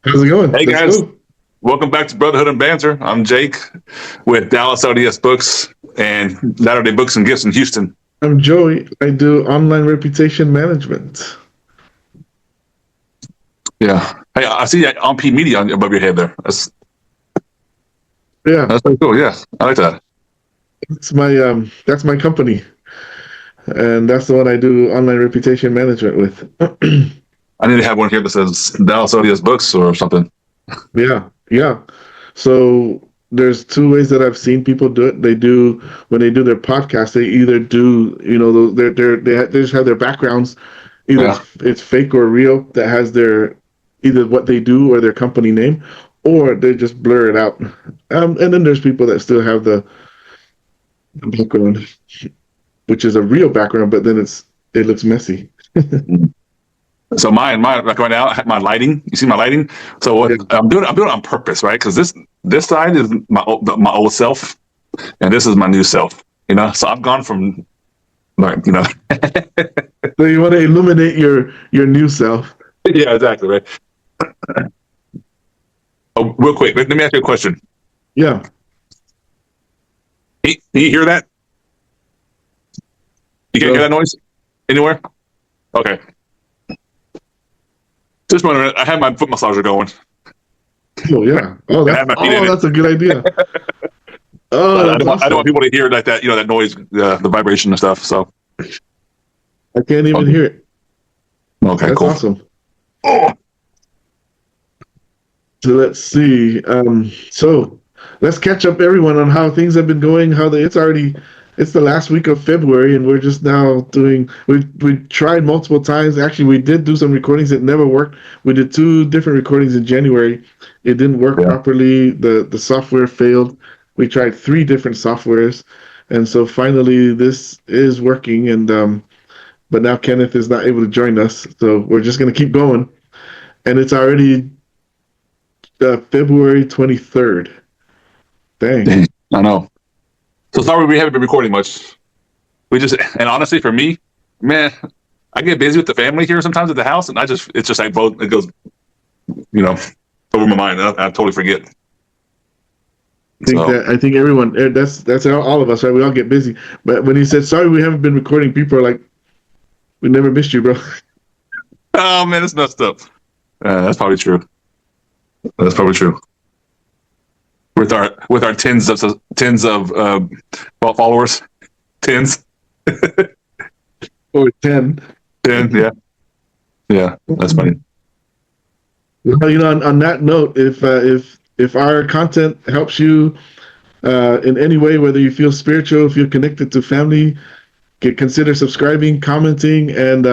How's it going? Hey Let's guys, go. welcome back to Brotherhood and Banter. I'm Jake with Dallas LDS Books and Latter-day Books and Gifts in Houston. I'm Joey. I do online reputation management. Yeah. Hey, I see that on P Media above your head there. Yeah, That's pretty cool. Yeah, I like that. that's my company, and that's the one I do online reputation management with. I need to have one here that says Dallas LDS Books or something. Yeah, yeah. So there's two ways that I've seen people do it. They do when they do their podcast. They either do they just have their backgrounds. Either Yeah. it's fake or real that has their either what they do or their company name, or they just blur it out. And then there's people that still have the background, which is a real background, but then it looks messy. So mine, like right now, my lighting. You see my lighting. So what Yeah. I'm doing it on purpose, right? Because this side is my old self, and this is my new self. So I've gone from like So you want to illuminate your new self. yeah, exactly, right. Oh, real quick, let me ask you a question. Yeah. Can you hear that? You can't hear that So noise anywhere? Okay. Just wondering. I have my foot massager going, oh yeah. Oh and I have my feet in it. that's a good idea. Oh, But that's I don't want awesome. people to hear like that, that noise, the vibration and stuff. So, I can't even okay, hear it. okay, That's cool. awesome. Oh, So let's see. So let's catch up everyone on how things have been going. It's the last week of February, and we're just now doing. We tried multiple times. Actually, we did do some recordings that never worked. We did two different recordings in January. It didn't work yeah, properly. The software failed. We tried three different softwares, and so finally this is working. And but now Kenneth is not able to join us, so we're just gonna keep going. And it's already February 23rd. Dang. dang, I know. So sorry we haven't been recording much. We just, and honestly, for me, man, I get busy with the family here sometimes at the house, and it's just like both. It goes, you know, over my mind. I totally forget. So, I think everyone that's all of us, right? We all get busy. But when he said sorry we haven't been recording, people are like, we never missed you, bro. oh man, it's messed up. That's probably true. That's probably true. With our tens of followers, tens, Oh, 10. ten, yeah, yeah. That's funny. Well, on that note, if our content helps you in any way, whether you feel spiritual, if you're connected to family, consider subscribing, commenting, and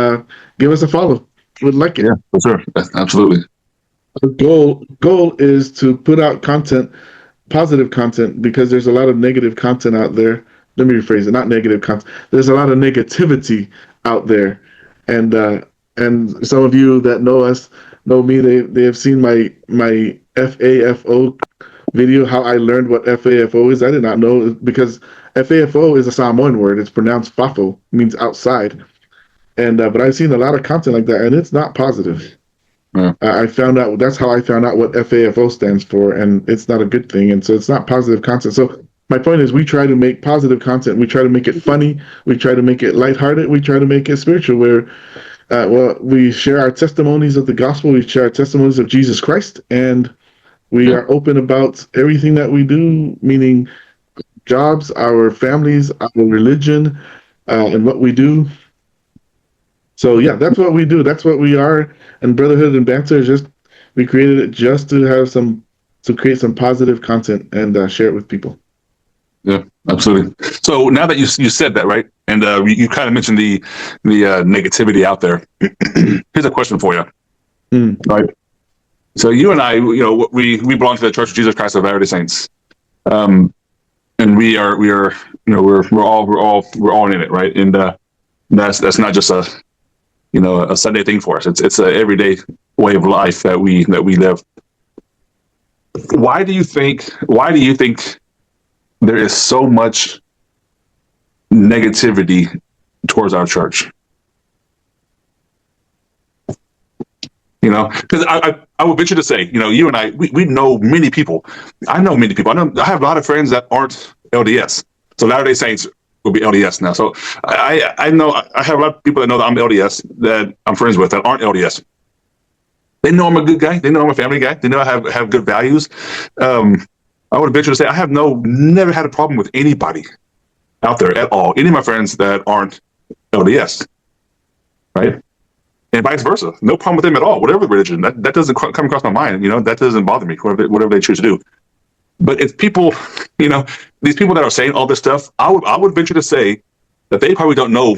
give us a follow. Would like Yeah, it. for sure. Absolutely. The goal is to put out content, positive content, because there's a lot of negative content out there. Let me rephrase it, not negative content. There's a lot of negativity out there. And and some of you that know us know me, they have seen my FAFO video, how I learned what FAFO is. I did not know because FAFO is a Samoan word. It's pronounced fafo, means outside. And but I've seen a lot of content like that, and it's not positive. Yeah. I found out that's how I found out what FAFO stands for, and it's not a good thing. And so it's not positive content. So my point is, we try to make positive content. We try to make it funny. We try to make it lighthearted. We try to make it spiritual. Where we share our testimonies of the gospel. We share our testimonies of Jesus Christ, and we Yeah. are open about everything that we do, meaning jobs, our families, our religion, and what we do. So yeah, that's what we do. That's what we are. And Brotherhood and Banter is just we created it just to have some to create some positive content and share it with people. Yeah, absolutely. So now that you said that, right, and you kind of mentioned the negativity out there. Here's a question for you. Mm, Right. So you and I, we belong to the Church of Jesus Christ of Latter-day Saints, and we are, we're all in it, right? And that's not just a Sunday thing for us. It's a everyday way of life that we live. Why do you think there is so much negativity towards our church? Because I would venture to say, you and I, we know many people. I know many people. I have a lot of friends that aren't LDS. So Latter-day Saints will be LDS now. So I know I have a lot of people that know that I'm LDS that I'm friends with that aren't LDS. They know I'm a good guy. They know I'm a family guy. They know I have good values. I would venture to say I have never had a problem with anybody out there at all. Any of my friends that aren't LDS, right? And vice versa. No problem with them at all. Whatever religion, that doesn't come across my mind. That doesn't bother me. Whatever they choose to do. But it's people, these people that are saying all this stuff, I would venture to say that they probably don't know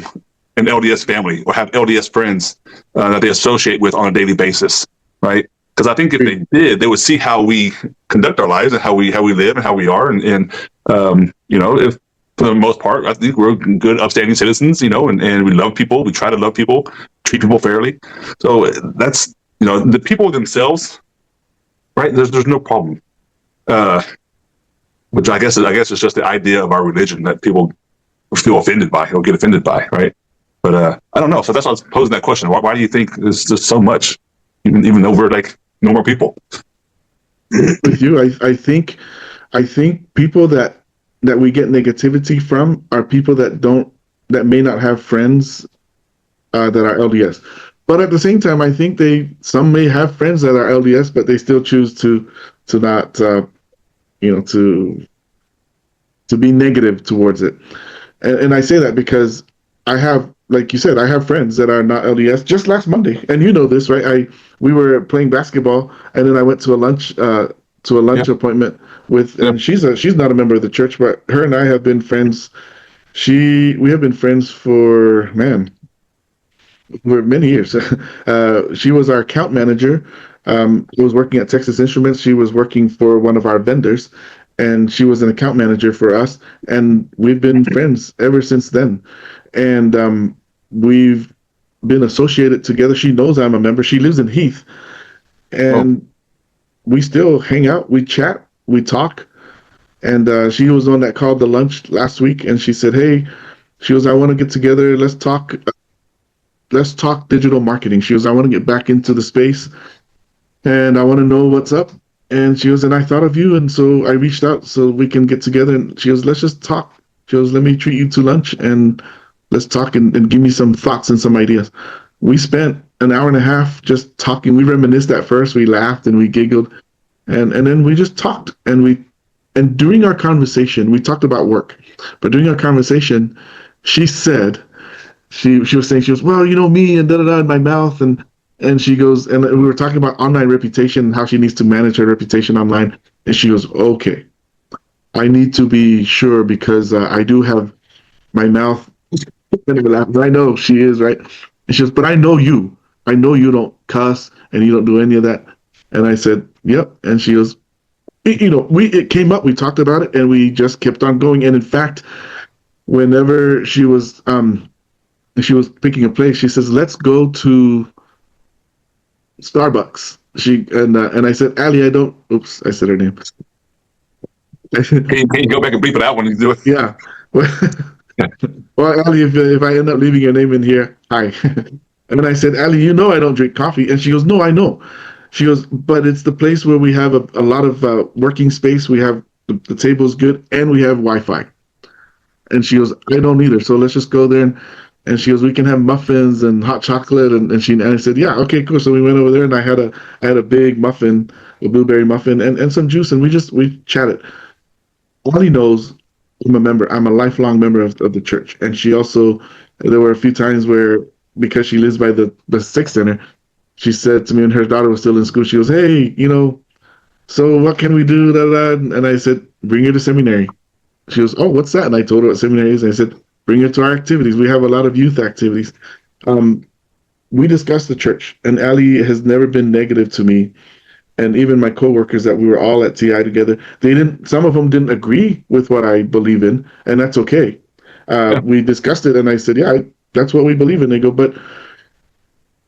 an LDS family or have LDS friends that they associate with on a daily basis, right? Because I think if they did, they would see how we conduct our lives and how we live and how we are, and if for the most part, I think we're good, upstanding citizens, and we love people. We try to love people, treat people fairly. So that's the people themselves, right? There's no problem. Which I guess is just the idea of our religion that people feel offended by or get offended by, right? But I don't know. So that's why I was posing that question. Why do you think there's just so much, even though we're like normal people? With you, I think people that we get negativity from are people that may not have friends that are LDS. But at the same time, I think some may have friends that are LDS, but they still choose to not to be negative towards it. And I say that because I have, like you said, I have friends that are not LDS. Just last Monday, and you know this, right? We were playing basketball, and then I went to a lunch appointment with, and she's not a member of the church, but her and I have been friends. We have been friends for many years. She was our account manager. She was working at Texas Instruments. She was working for one of our vendors, and she was an account manager for us. And we've been friends ever since then. And we've been associated together. She knows I'm a member. She lives in Heath, and we still hang out. We chat. We talk. And she was on that call to lunch last week, and she said, "Hey," she goes, "I want to get together. Let's talk." Digital marketing. She goes, "I want to get back into the space and I want to know what's up." And she goes, "And I thought of you. And so I reached out so we can get together." And she goes, "Let's just talk." She goes, "Let me treat you to lunch and let's talk and give me some thoughts and some ideas." We spent an hour and a half just talking. We reminisced at first. We laughed and we giggled. And then we just talked. And during our conversation, we talked about work. But during our conversation, she said, she was saying, she goes, "Well, me and da-da-da in my mouth." And she goes, and we were talking about online reputation and how she needs to manage her reputation online. And she goes, "Okay, I need to be sure because I do have my mouth." I know she is, right? And she goes, "But I know you. I know you don't cuss and you don't do any of that." And I said, "Yep." And she goes, it came up, we talked about it, and we just kept on going. And in fact, whenever she was picking a place, she says, "Let's go to Starbucks." And I said, "Ali, I don't." Oops, I said her name. Can you go back and bleep it out when you do it? Yeah. Well, Ali, if I end up leaving your name in here, hi. And then I said, "Ali, I don't drink coffee." And she goes, "No, I know." She goes, "But it's the place where we have a lot of working space. We have the table's good, and we have Wi-Fi." And she goes, "I don't either. So let's just go there." And she goes, "We can have muffins and hot chocolate." And I said, "Yeah, okay, cool." So we went over there, and I had a big muffin, a blueberry muffin, and some juice, and we chatted. All he knows, I'm a member. I'm a lifelong member of the church. And she also, there were a few times where, because she lives by the Sixth Center, she said to me when her daughter was still in school, she goes, "Hey, so what can we do?" Da, da, da. And I said, "Bring her to seminary." She goes, "Oh, what's that?" And I told her what seminary is. And I said, "Bring her to our activities. We have a lot of youth activities." We discussed the church, and Ali has never been negative to me. And even my coworkers that we were all at TI together, some of them didn't agree with what I believe in, and that's okay. We discussed it, and I said, "Yeah, that's what we believe in." They go, "But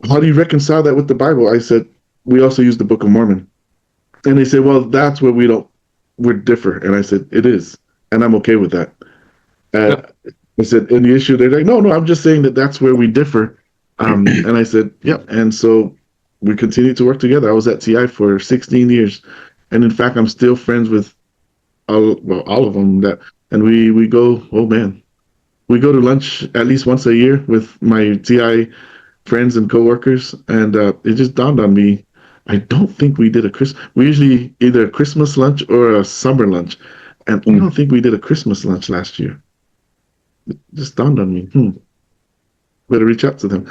how do you reconcile that with the Bible?" I said, "We also use the Book of Mormon." And they said, "Well, that's where we're differ." And I said, "It is, and I'm okay with that." I said, "And the issue," they're like, "No, I'm just saying that's where we differ." And I said, "Yep." And so we continued to work together. I was at TI for 16 years, and in fact, I'm still friends with all of them. And we go. Oh man, we go to lunch at least once a year with my TI friends and coworkers, and it just dawned on me. I don't think we did a Christmas. We usually either a Christmas lunch or a summer lunch, and I don't think we did a Christmas lunch last year. It just dawned on me. Better reach out to them.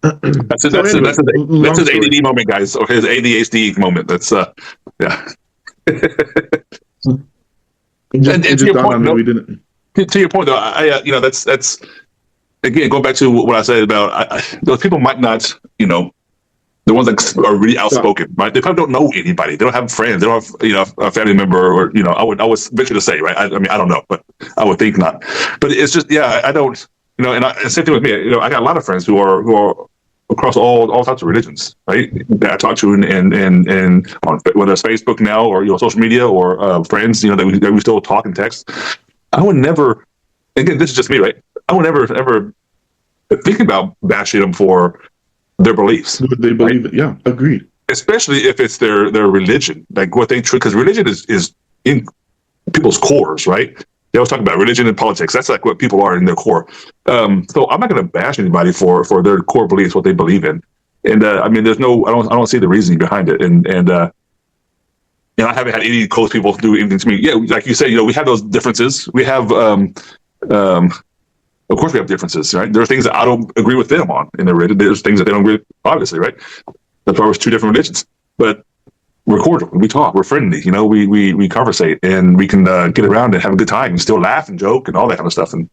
That's it. So That's anyway, that's long his story. ADD moment, guys, or his ADHD moment. That's yeah. And It to just your dawned point, on me no, we didn't. to your point though, that's again going back to what I said about those people might not, the ones that are really outspoken, right? They probably don't know anybody. They don't have friends. They don't have, a family member, or I would venture to say, right? I mean, I don't know, but I would think not. But it's just, yeah, I don't, and same thing with me. I got a lot of friends who are across all types of religions, right? That I talk to and on whether it's Facebook now or social media or friends, that we still talk and text. I would never. Again, this is just me, right? I would never ever think about bashing them for their beliefs, They right? believe it. Yeah, agreed. Especially if it's their religion, like what they because religion is in people's cores, right? They always talk about religion and politics. That's like what people are in their core. So I'm not going to bash anybody for their core beliefs, what they believe in. And I mean, I don't see the reasoning behind it. And I haven't had any close people do anything to me. Yeah, like you said, we have those differences. We have, of course, we have differences, right? There are things that I don't agree with them on in their religion. There's things that they don't agree with, obviously, right? That's why we're two different religions. But we're cordial. We talk. We're friendly. We conversate, and we can get around and have a good time, and still laugh and joke and all that kind of stuff. And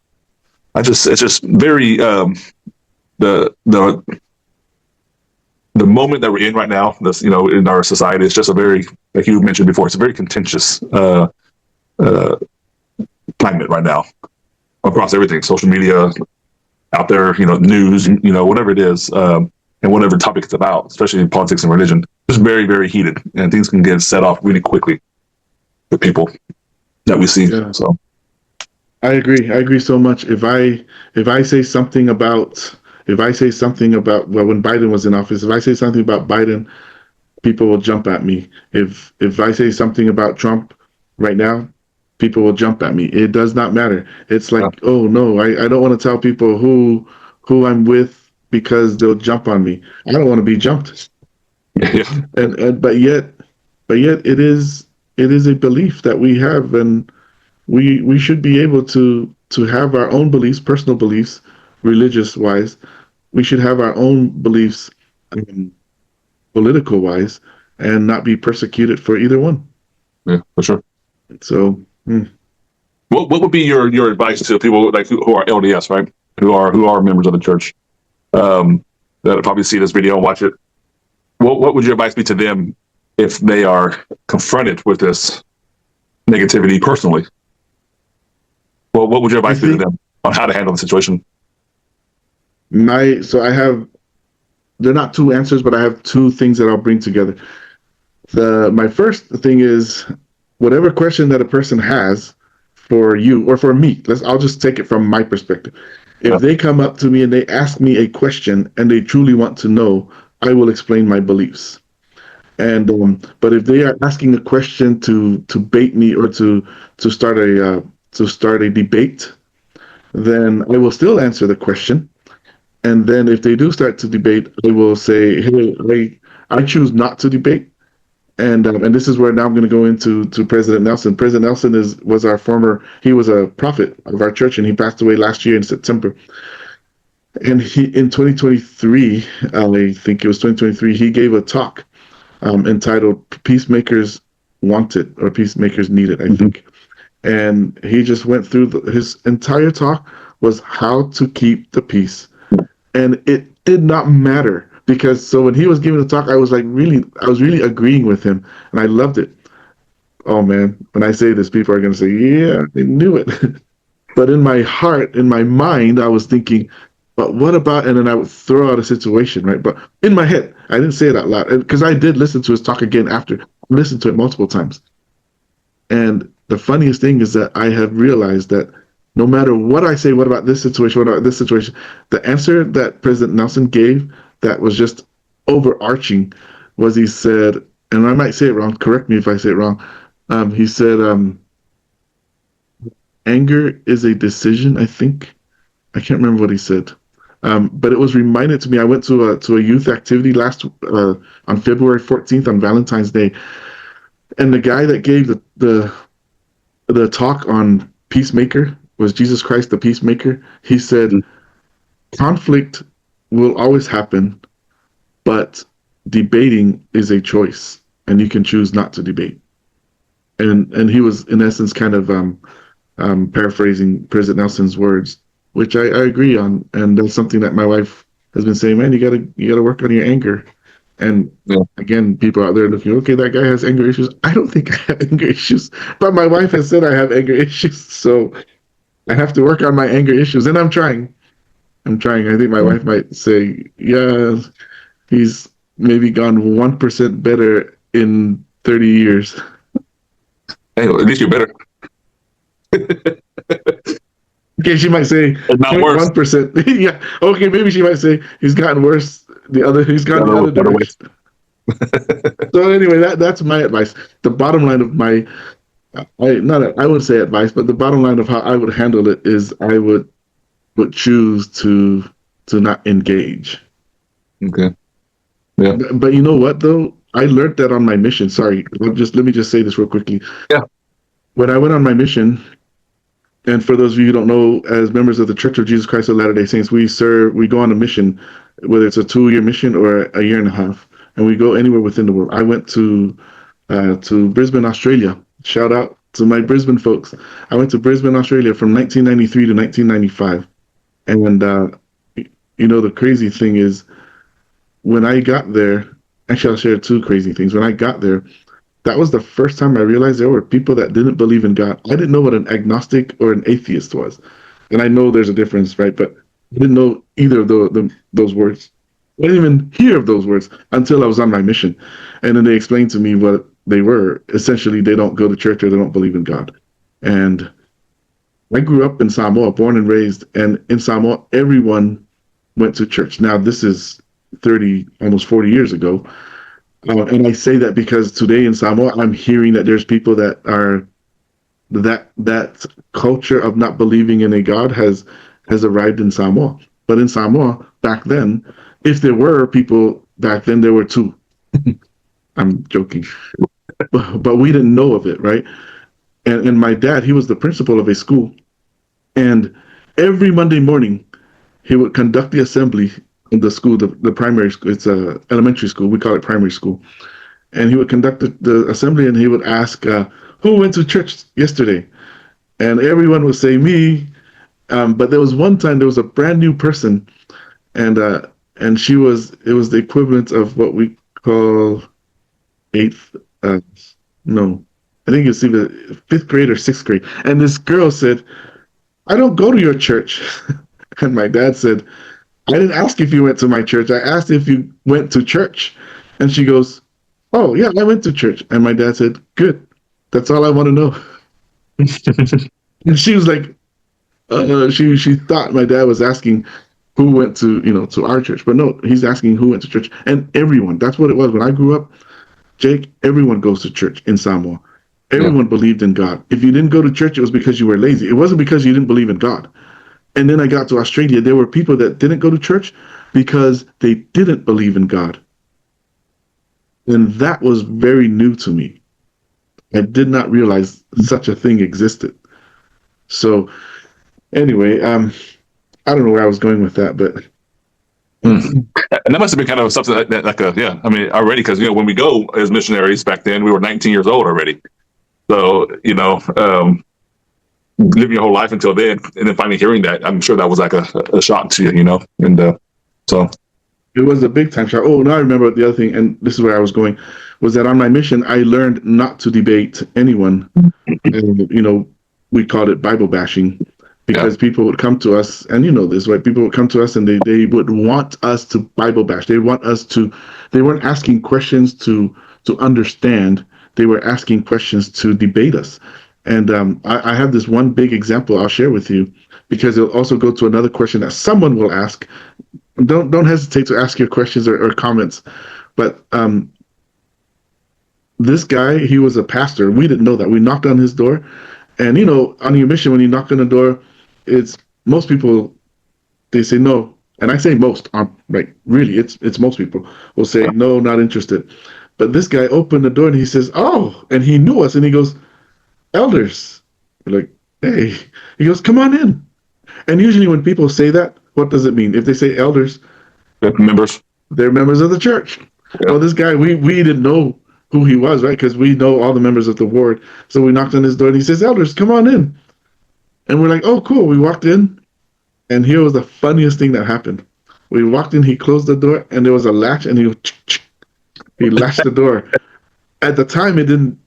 it's just very the moment that we're in right now. This in our society, it's just a very, like you mentioned before, it's a very contentious climate right now across everything, social media, out there, news, whatever it is. And whatever topic it's about, especially in politics and religion, it's very, very heated, and things can get set off really quickly with people that we see. Yeah. So I agree. I agree so much. If I say something about well, when Biden was in office, if I say something about Biden, people will jump at me. If I say something about Trump right now, people will jump at me. It does not matter. It's like, oh no, I don't want to tell people who I'm with because they'll jump on me. I don't want to be jumped. yeah, And but yet it is a belief that we have, and we should be able to have our own beliefs, personal beliefs, religious wise. We should have our own beliefs, political wise, and not be persecuted for either one. yeah, for sure. So, What would be your advice to people like who are LDS, right? Who are members of the church, that probably see this video and watch it? What would your advice be to them if they are confronted with this negativity personally? Well, what would your advice be to them on how to handle the situation? they're not two answers, but I have two things that I'll bring together. My first thing is whatever question that a person has for you or for me. I'll just take it from my perspective. If they come up to me and they ask me a question and they truly want to know, I will explain my beliefs. And but if they are asking a question to bait me or to start a debate, then I will still answer the question. And then if they do start to debate, I will say, hey, I choose not to debate. And this is where now I'm going to go into President Nelson. President Nelson he was a prophet of our church, and he passed away last year in September. And he in 2023, I think it was 2023, he gave a talk entitled "Peacemakers Wanted" or "Peacemakers Needed," I think. And he just went through his entire talk was how to keep the peace, and it did not matter. Because so when he was giving the talk, I was really agreeing with him, and I loved it. Oh man, when I say this, people are going to say, "Yeah, they knew it." But in my heart, in my mind, I was thinking, "But what about?" And then I would throw out a situation, right? But in my head, I didn't say it out loud because I did listen to his talk again after. I listened to it multiple times, and the funniest thing is that I have realized that no matter what I say, what about this situation, what about this situation, the answer that President Nelson gave that was just overarching was he said, and I might say it wrong. Correct me if I say it wrong. He said, "Anger is a decision." I think I can't remember what he said, but it was reminded to me. I went to a youth activity last on February 14th on Valentine's Day, and the guy that gave the talk on peacemaker was Jesus Christ, the peacemaker. He said, "Conflict will always happen, but debating is a choice, and you can choose not to debate." And he was in essence kind of paraphrasing President Nelson's words, which I agree on, and that's something that my wife has been saying. Man, you gotta work on your anger. And Yeah. again, people out there looking, okay, that guy has anger issues. I don't think I have anger issues, but my wife has said I have anger issues, so I have to work on my anger issues, and I'm trying. I'm trying. I think my wife might say, yeah, he's maybe gone 1% better in 30 years. Hey, at least you're better. Okay, she might say It's not worse. 1%. Yeah. Okay, maybe she might say he's gotten worse. He's gone the other Other way. direction. So anyway, that's my advice. The bottom line of my, I would say advice, but the bottom line of how I would handle it is I would choose to not engage. Okay. Yeah. But you know what though? I learned that on my mission. Sorry, let me just say this real quickly. Yeah. When I went on my mission, and for those of you who don't know, as members of the Church of Jesus Christ of Latter-day Saints, we go on a mission, whether it's a 2-year mission or a year and a half, and we go anywhere within the world. I went to Brisbane, Australia. Shout out to my Brisbane folks. I went to Brisbane, Australia from 1993 to 1995. And, the crazy thing is, when I got there, actually, I'll share 2 crazy things. When I got there, that was the first time I realized there were people that didn't believe in God. I didn't know what an agnostic or an atheist was. And I know there's a difference, right? But I didn't know either of those words. I didn't even hear of those words until I was on my mission. And then they explained to me what they were. Essentially, they don't go to church or they don't believe in God. And I grew up in Samoa, born and raised. And in Samoa, everyone went to church. Now, this is 30, almost 40 years ago. And I say that because today in Samoa, I'm hearing that there's people that are that culture of not believing in a God has arrived in Samoa. But in Samoa back then, if there were people back then, there were 2. I'm joking, but we didn't know of it, right? And my dad, he was the principal of a school, and every Monday morning he would conduct the assembly in the school, the primary school. It's a elementary school. We call it primary school. And he would conduct the assembly, and he would ask, "Who went to church yesterday?" And everyone would say me. But there was one time there was a brand new person, and it was the equivalent of what we call eighth. No, I think it's either 5th grade or 6th grade. And this girl said, "I don't go to your church." And my dad said, "I didn't ask if you went to my church. I asked if you went to church." And she goes, "Oh, yeah, I went to church." And my dad said, "Good. That's all I want to know." And she was like, she thought my dad was asking who went to our church. But no, he's asking who went to church. And everyone, that's what it was. When I grew up, Jake, everyone goes to church in Samoa. Everyone believed in God. If you didn't go to church, it was because you were lazy. It wasn't because you didn't believe in God. And then I got to Australia. There were people that didn't go to church because they didn't believe in God. And that was very new to me. I did not realize such a thing existed. So anyway, I don't know where I was going with that, but And that must have been kind of something I mean, already, because, when we go as missionaries back then, we were 19 years old already. So, living your whole life until then, and then finally hearing that, I'm sure that was like a shock to you, and so. it was a big time shock. Oh, now I remember the other thing, and this is where I was going, was that on my mission, I learned not to debate anyone. And, we called it Bible bashing, because people would come to us, and this, right? People would come to us and they would want us to Bible bash. They weren't asking questions to understand. They were asking questions to debate us. And I have this one big example I'll share with you, because it'll also go to another question that someone will ask. don't hesitate to ask your questions or comments. But this guy, he was a pastor. We didn't know that. We knocked on his door, and on your mission, when you knock on the door, it's most people, they say no, and I say most. Like really, it's most people will say no, not interested. But this guy opened the door and he says, "Oh," and he knew us, and he goes, "Elders." We're like, "Hey," he goes, "Come on in." And usually when people say that, what does it mean? If they say elders, Members. they're members of the church. Yeah. Well, this guy, we didn't know who he was, right? Because we know all the members of the ward. So we knocked on his door and he says, "Elders, come on in." And we're like, "Oh, cool." We walked in, and here was the funniest thing that happened. We walked in, he closed the door, and there was a latch, and he latched the door. At the time, it didn't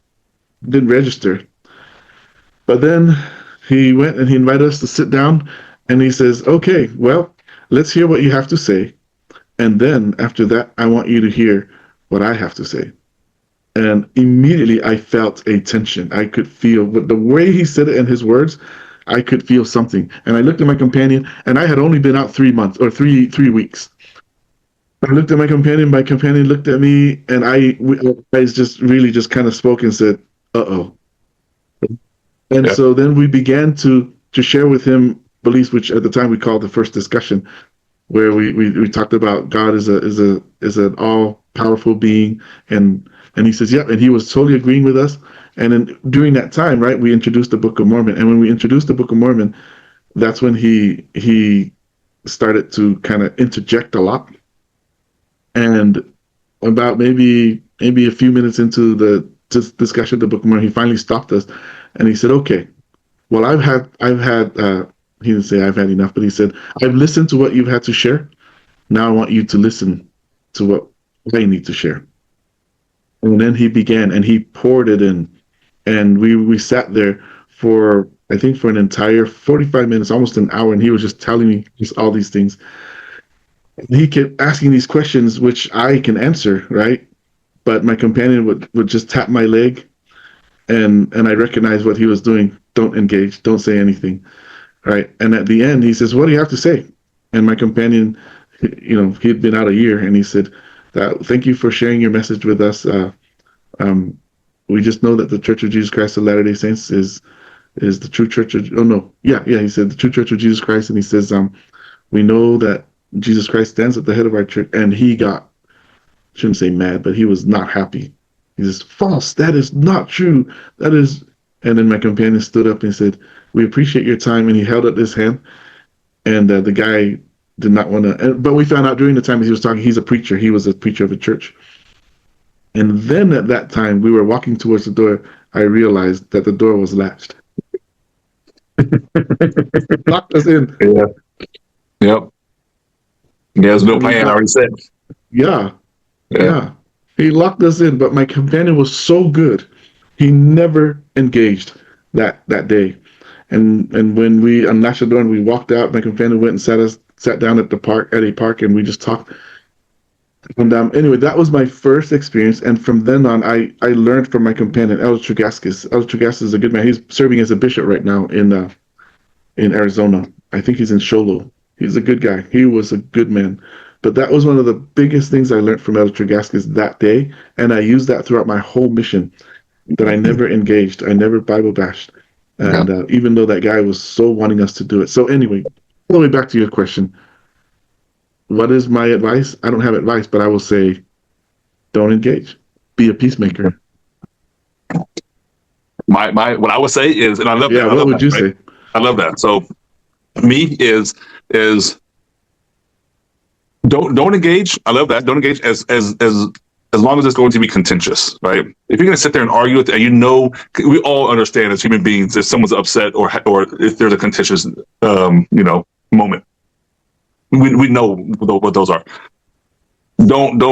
register. But then he went and he invited us to sit down, and he says, "Okay, well, let's hear what you have to say. And then after that, I want you to hear what I have to say." And immediately I felt a tension. I could feel, but the way he said it and his words, I could feel something. And I looked at my companion, and I had only been out 3 months or three weeks. I looked at my companion. My companion looked at me, and I just really just kind of spoke and said, "Uh oh." And Yeah. so then we began to share with him beliefs, which at the time we called the first discussion, where we talked about God is an all powerful being, and he says, "Yep," and he was totally agreeing with us. And then during that time, right, we introduced the Book of Mormon, and when we introduced the Book of Mormon, that's when he started to kind of interject a lot. And about maybe a few minutes into the discussion of the Book of Mormon, he finally stopped us, and he said, "Okay, well, I've had." He didn't say I've had enough, but he said, "I've listened to what you've had to share. Now I want you to listen to what I need to share." And then he began, and he poured it in, and we sat there for, I think, for an entire 45 minutes, almost an hour, and he was just telling me just all these things. And he kept asking these questions, which I can answer, right? But my companion would just tap my leg, and I recognized what he was doing. Don't engage. Don't say anything, right? And at the end, he says, "What do you have to say?" And my companion, he had been out a year, and he said, "Thank you for sharing your message with us. Um, we just know that the Church of Jesus Christ of Latter-day Saints is the true church of, oh no, yeah, he said the true church of Jesus Christ." And he says, "We know that Jesus Christ stands at the head of our church." And he got, shouldn't say mad, but he was not happy. He says, "False, that is not true. That is," and then my companion stood up and said, "We appreciate your time." And he held up his hand, and the guy did not want to, but we found out during the time he was talking, he's a preacher. He was a preacher of a church. And then at that time, we were walking towards the door. I realized that the door was latched. Locked us in. Yeah. Yep. Yeah, there's no plan. I already said. Yeah, Yeah. yeah. He locked us in, but my companion was so good. He never engaged that day. And when we unlatched the door and we walked out, my companion went and sat down at a park, and we just talked. And anyway, that was my first experience. And from then on, I learned from my companion, Elder Trugaskis. Elder Trugaskis is a good man. He's serving as a bishop right now in Arizona. I think he's in Sholo. He's a good guy. He was a good man. But that was one of the biggest things I learned from Elder Trugaskis that day. And I used that throughout my whole mission, that I never engaged. I never Bible bashed. And even though that guy was so wanting us to do it. So anyway, all the way back to your question. What is my advice? I don't have advice, but I will say, don't engage. Be a peacemaker. My what I would say is, and I love that. Yeah, what would you say? I love that. So me is don't engage. I love that. Don't engage as long as it's going to be contentious, right? If you're going to sit there and argue with it, and we all understand as human beings, if someone's upset or if there's a contentious moment, we know what those are. Don't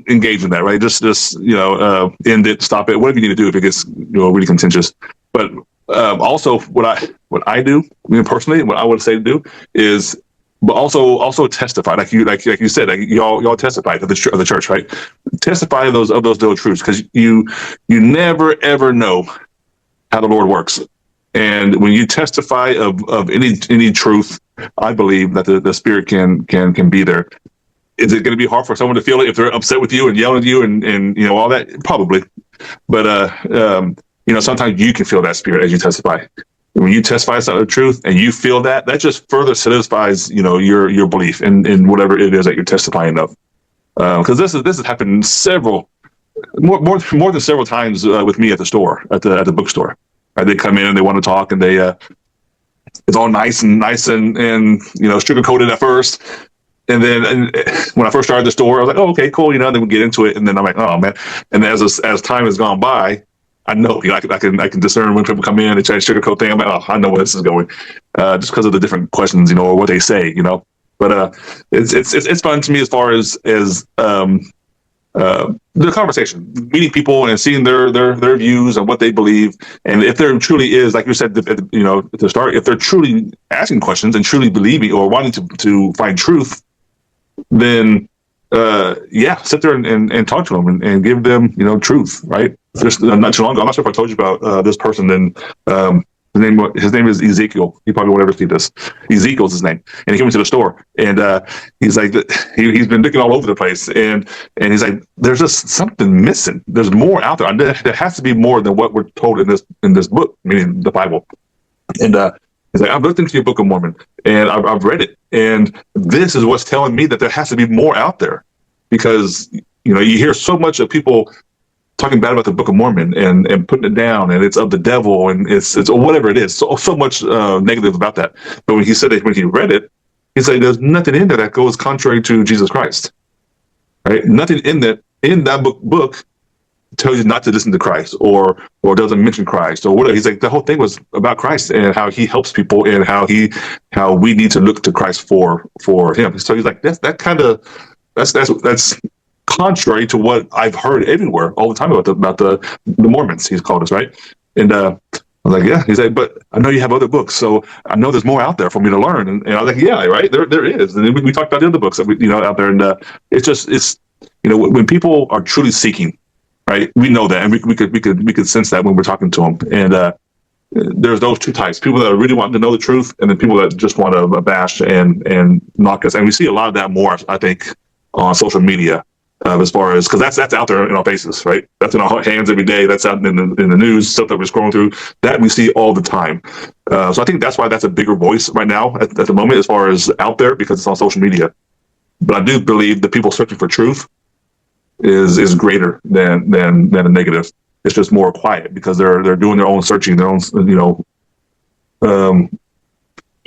engage in that, right? Just end it, stop it, whatever you need to do if it gets really contentious. But also, what I do, personally, what I would say to do is, but also testify, like you said, like y'all testify to the church, right? Testify of those little truths, because you never ever know how the Lord works. And when you testify of any truth, I believe that the Spirit can be there. Is it going to be hard for someone to feel it if they're upset with you and yelling at you and all that? Probably. But sometimes you can feel that Spirit as you testify. When you testify the truth and you feel that just further solidifies your belief in whatever it is that you're testifying of. Because this has happened more than several times with me at the store, at the bookstore. They come in and they want to talk, and they it's all nice and sugar coated at first. And then when I first started the store, I was like, oh, okay, cool. Then we get into it. And then I'm like, oh, man. And as time has gone by, I know, I can discern when people come in and try to sugarcoat things. I'm like, oh, I know where this is going, just because of the different questions, or what they say, But it's fun to me as far as the conversation, meeting people and seeing their views and what they believe. And if there truly is, like you said, at the start, if they're truly asking questions and truly believing or wanting to find truth, then sit there and talk to them and give them truth, right? Just not too long ago, I'm not sure if I told you about this person. Then his name is Ezekiel. You probably won't ever see this. Ezekiel's his name, and he came into the store, and he's like, he's been looking all over the place, and he's like, there's just something missing. There's more out there. There has to be more than what we're told in this book, meaning the Bible. And he's like, I've looked into your Book of Mormon, and I've read it, and this is what's telling me that there has to be more out there, because you hear so much of people talking bad about the Book of Mormon and putting it down, and it's of the devil, and it's whatever it is. So much negative about that. But when he said that, when he read it, he's like, there's nothing in there that goes contrary to Jesus Christ, right? Nothing in that book tells you not to listen to Christ or doesn't mention Christ or whatever. He's like, the whole thing was about Christ and how he helps people and how we need to look to Christ for him. So he's like, that's contrary to what I've heard everywhere all the time about the Mormons, he's called us, right? And I was like, yeah. He's like, but I know you have other books, so I know there's more out there for me to learn. And I was like, yeah, right, there is. And we talked about the other books that we out there, and it's when people are truly seeking, right? We know that, and we could sense that when we're talking to them. And there's those two types: people that are really wanting to know the truth, and then people that just want to bash and knock us. And we see a lot of that more, I think, on social media. As far as, because that's out there in our faces, right? That's in our hands every day. That's out in the news, stuff that we're scrolling through, that we see all the time. So I think that's why that's a bigger voice right now at the moment, as far as out there, because it's on social media. But I do believe the people searching for truth is greater than the negative. It's just more quiet because they're doing their own searching, their own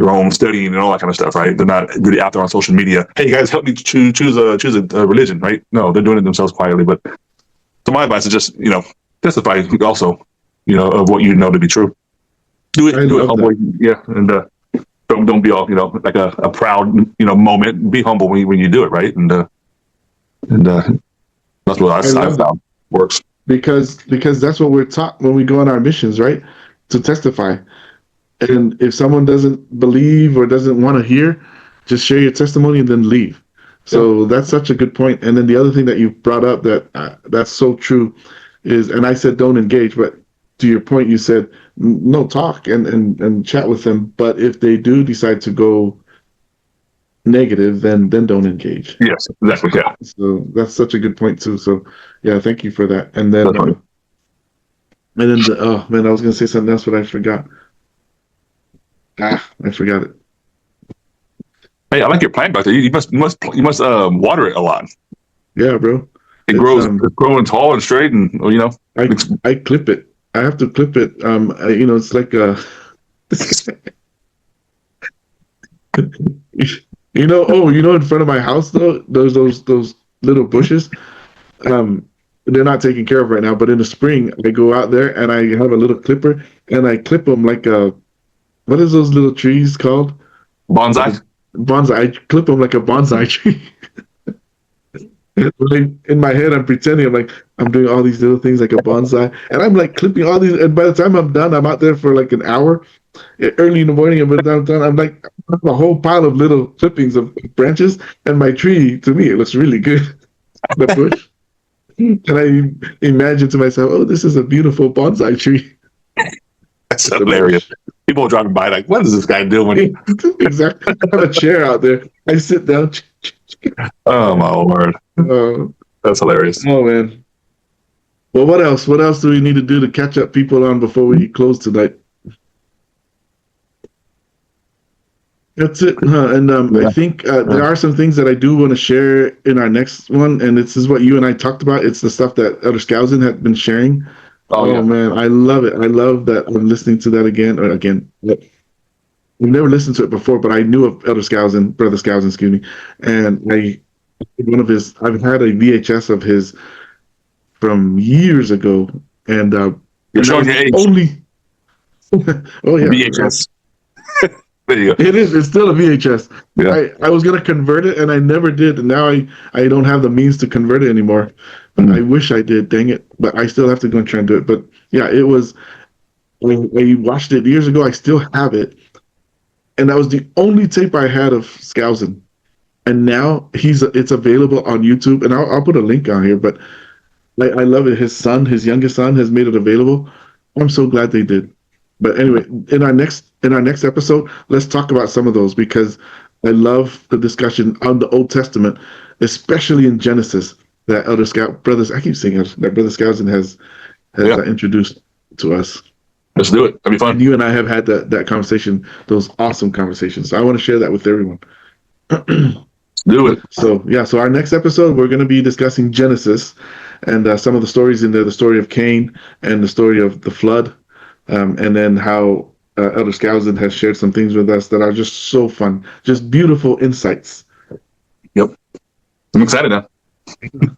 their own studying and all that kind of stuff, right? They're not really out there on social media. Hey, guys, help me choose a religion, right? No, they're doing it themselves quietly. But so my advice is just, testify also, of what you know to be true. Do it humble, yeah, and don't be all, like a proud, moment. Be humble when you do it, right? And that's what I've found works. Because that's what we're taught when we go on our missions, right? To testify. And if someone doesn't believe or doesn't want to hear, just share your testimony and then leave. So that's such a good point. And then the other thing that you brought up that's so true is, and I said don't engage, but to your point, you said no, talk and chat with them. But if they do decide to go negative, then don't engage. Yes, exactly. Yeah. So that's such a good point too. So yeah, thank you for that. And then I was gonna say something else, but I forgot. I forgot it. Hey, I like your plant back there. You must water it a lot. Yeah, bro. It's growing tall and straight, and I clip it. I have to clip it. It's like in front of my house though, those little bushes. They're not taken care of right now, but in the spring I go out there and I have a little clipper and I clip them like what is those little trees called? Bonsai. I clip them like a bonsai tree. In my head, I'm pretending I'm doing all these little things like a bonsai, and I'm like clipping all these. And by the time I'm done, I'm out there for like an hour, early in the morning. And by the time I'm done, I'm like I have a whole pile of little clippings of branches, and my tree. To me, it looks really good. The bush, and I imagine to myself, "Oh, this is a beautiful bonsai tree." That's hilarious. People are driving by like, what is this guy doing? Exactly. I have a chair out there. I sit down. Oh my word. That's hilarious. Oh man. Well, what else? What else do we need to do to catch up people on before we close tonight? That's it, huh? And I think there are some things that I do want to share in our next one, and this is what you and I talked about. It's the stuff that Elder Skousen had been sharing. Oh man, I love it. I love that I'm listening to that again. Or again, we've never listened to it before, but I knew of Elder Skousen, Brother Skousen, excuse me, and I've had a VHS of his from years ago, and you're showing your age. Only. Oh yeah, VHS. There you go. It is. It's still a VHS. Yeah. I was gonna convert it, and I never did. And now I don't have the means to convert it anymore. But I wish I did. Dang it! But I still have to go and try and do it. But yeah, it was. I watched it years ago. I still have it, and that was the only tape I had of Skousen. And now it's available on YouTube, and I'll put a link on here. But I love it. His youngest son, has made it available. I'm so glad they did. But anyway, in our next episode, let's talk about some of those, because I love the discussion on the Old Testament, especially in Genesis, that Elder Scout brothers. I keep saying that Brother Skousen has introduced to us. Let's do it. That'd be fun. And you and I have had that conversation, those awesome conversations. So I want to share that with everyone. Do it. So our next episode, we're going to be discussing Genesis and some of the stories in there, the story of Cain and the story of the flood, and then how Elder Skousen has shared some things with us that are just so fun, just beautiful insights. Yep, I'm excited now.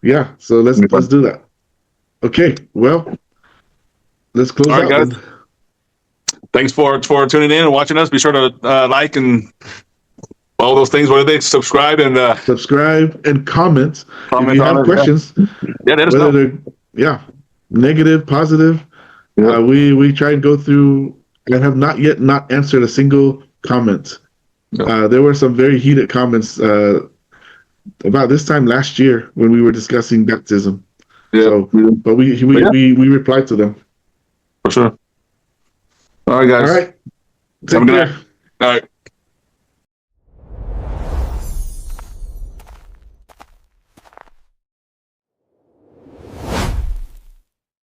Yeah, so let's do that. Okay, well, let's close out, guys. Thanks for tuning in and watching us. Be sure to like and all those things. What are they? Subscribe and comment. If you have questions, let us know. They're negative, positive. Yeah. We try and go through. I have not yet answered a single comment. No. There were some very heated comments about this time last year when we were discussing baptism. Yeah. So, but we replied to them. For sure. All right, guys. All right. Have a good night. All right.